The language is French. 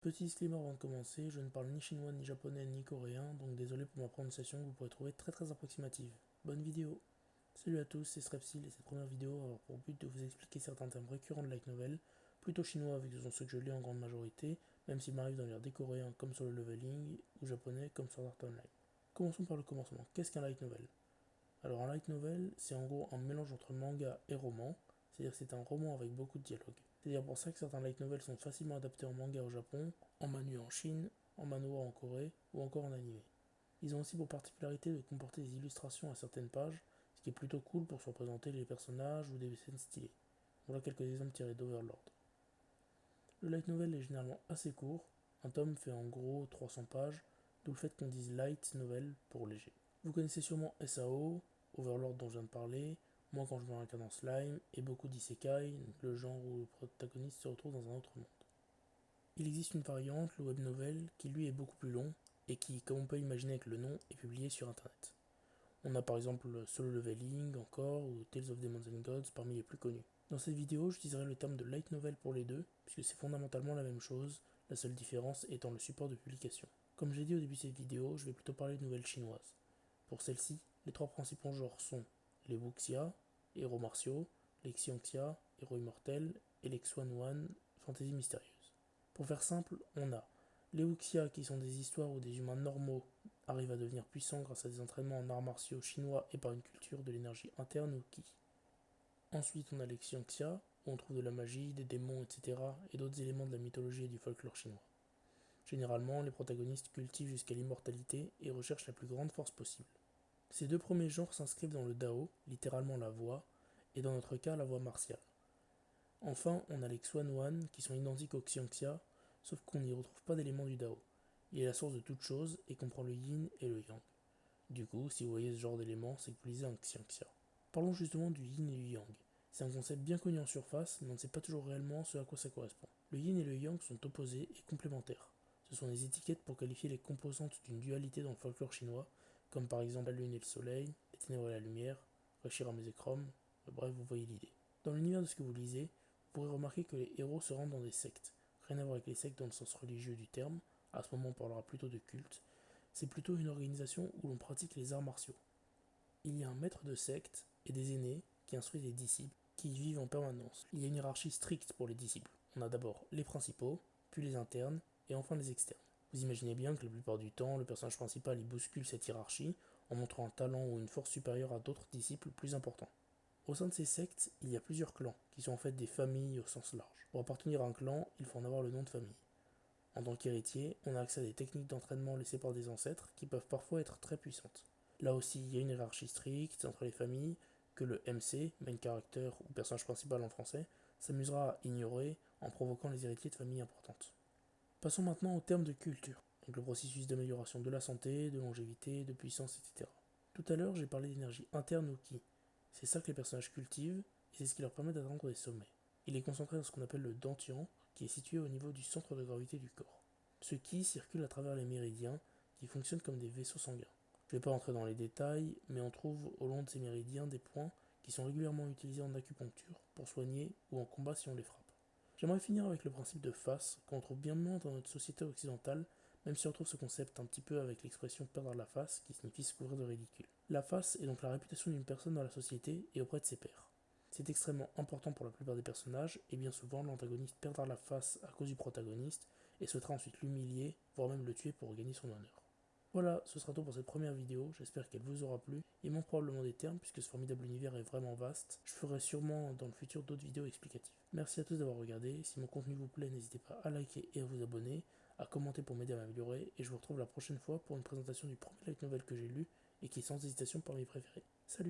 Petit disclaimer avant de commencer, je ne parle ni chinois, ni japonais, ni coréen, donc désolé pour ma prononciation que vous pourrez trouver très approximative. Bonne vidéo. Salut à tous, c'est Srepsil et cette première vidéo a pour but de vous expliquer certains thèmes récurrents de light novel, plutôt chinois vu que ce sont ceux que je lis en grande majorité, même s'il m'arrive d'en lire des coréens comme Solo Leveling, ou japonais comme Sword Art Online. Commençons par le commencement. Qu'est-ce qu'un light novel? Alors un light novel, c'est en gros un mélange entre manga et roman, c'est-à-dire que c'est un roman avec beaucoup de dialogue. C'est d'ailleurs pour ça que certains light novels sont facilement adaptés en manga au Japon, en manu en Chine, en manhwa en Corée ou encore en animé. Ils ont aussi pour particularité de comporter des illustrations à certaines pages, ce qui est plutôt cool pour se représenter les personnages ou des scènes stylées. Voilà quelques exemples tirés d'Overlord. Le light novel est généralement assez court, un tome fait en gros 300 pages, d'où le fait qu'on dise light novel pour léger. Vous connaissez sûrement SAO, Overlord dont je viens de parler, Moi quand je me réincarne en slime, et beaucoup d'isekai, le genre où le protagoniste se retrouve dans un autre monde. Il existe une variante, le web novel, qui lui est beaucoup plus long, et qui, comme on peut imaginer avec le nom, est publié sur internet. On a par exemple Solo Leveling encore, ou Tales of Demons and Gods parmi les plus connus. Dans cette vidéo, j'utiliserai le terme de light novel pour les deux, puisque c'est fondamentalement la même chose, la seule différence étant le support de publication. Comme j'ai dit au début de cette vidéo, je vais plutôt parler de nouvelles chinoises. Pour celle-ci, les trois principaux genres sont les wuxia, héros martiaux, les xianxia, héros immortels, et les xuanwan, fantaisie mystérieuse. Pour faire simple, on a les wuxia qui sont des histoires où des humains normaux arrivent à devenir puissants grâce à des entraînements en arts martiaux chinois et par une culture de l'énergie interne ou ki. Ensuite, on a les xianxia, où on trouve de la magie, des démons, etc. et d'autres éléments de la mythologie et du folklore chinois. Généralement, les protagonistes cultivent jusqu'à l'immortalité et recherchent la plus grande force possible. Ces deux premiers genres s'inscrivent dans le Dao, littéralement la voie, et dans notre cas la voie martiale. Enfin, on a les Xuanwan qui sont identiques aux Xianxia, sauf qu'on n'y retrouve pas d'éléments du Dao. Il est la source de toute chose et comprend le yin et le yang. Du coup, si vous voyez ce genre d'éléments, c'est que vous lisez un Xianxia. Parlons justement du yin et du yang. C'est un concept bien connu en surface, mais on ne sait pas toujours réellement ce à quoi ça correspond. Le yin et le yang sont opposés et complémentaires. Ce sont des étiquettes pour qualifier les composantes d'une dualité dans le folklore chinois, comme par exemple la lune et le soleil, les ténèbres et la lumière, Reshiram et Zekrom, bref, vous voyez l'idée. Dans l'univers de ce que vous lisez, vous pourrez remarquer que les héros se rendent dans des sectes. Rien à voir avec les sectes dans le sens religieux du terme, à ce moment on parlera plutôt de culte. C'est plutôt une organisation où l'on pratique les arts martiaux. Il y a un maître de secte et des aînés qui instruisent les disciples, qui y vivent en permanence. Il y a une hiérarchie stricte pour les disciples. On a d'abord les principaux, puis les internes, et enfin les externes. Vous imaginez bien que la plupart du temps, le personnage principal y bouscule cette hiérarchie en montrant un talent ou une force supérieure à d'autres disciples plus importants. Au sein de ces sectes, il y a plusieurs clans, qui sont en fait des familles au sens large. Pour appartenir à un clan, il faut en avoir le nom de famille. En tant qu'héritier, on a accès à des techniques d'entraînement laissées par des ancêtres qui peuvent parfois être très puissantes. Là aussi, il y a une hiérarchie stricte entre les familles que le MC, main character ou personnage principal en français, s'amusera à ignorer en provoquant les héritiers de familles importantes. Passons maintenant au terme de culture, donc le processus d'amélioration de la santé, de longévité, de puissance, etc. Tout à l'heure, j'ai parlé d'énergie interne ou ki. C'est ça que les personnages cultivent, et c'est ce qui leur permet d'atteindre des sommets. Il est concentré dans ce qu'on appelle le dantian, qui est situé au niveau du centre de gravité du corps. Ce ki circule à travers les méridiens, qui fonctionnent comme des vaisseaux sanguins. Je ne vais pas entrer dans les détails, mais on trouve au long de ces méridiens des points qui sont régulièrement utilisés en acupuncture pour soigner ou en combat si on les frappe. J'aimerais finir avec le principe de face, qu'on trouve bien moins dans notre société occidentale, même si on trouve ce concept un petit peu avec l'expression perdre la face, qui signifie se couvrir de ridicule. La face est donc la réputation d'une personne dans la société et auprès de ses pairs. C'est extrêmement important pour la plupart des personnages, et bien souvent l'antagoniste perdra la face à cause du protagoniste, et souhaitera ensuite l'humilier, voire même le tuer pour regagner son honneur. Voilà, ce sera tout pour cette première vidéo, j'espère qu'elle vous aura plu. Il manque probablement des termes puisque ce formidable univers est vraiment vaste. Je ferai sûrement dans le futur d'autres vidéos explicatives. Merci à tous d'avoir regardé, si mon contenu vous plaît n'hésitez pas à liker et à vous abonner, à commenter pour m'aider à m'améliorer, et je vous retrouve la prochaine fois pour une présentation du premier light novel que j'ai lu et qui est sans hésitation parmi mes préférés. Salut!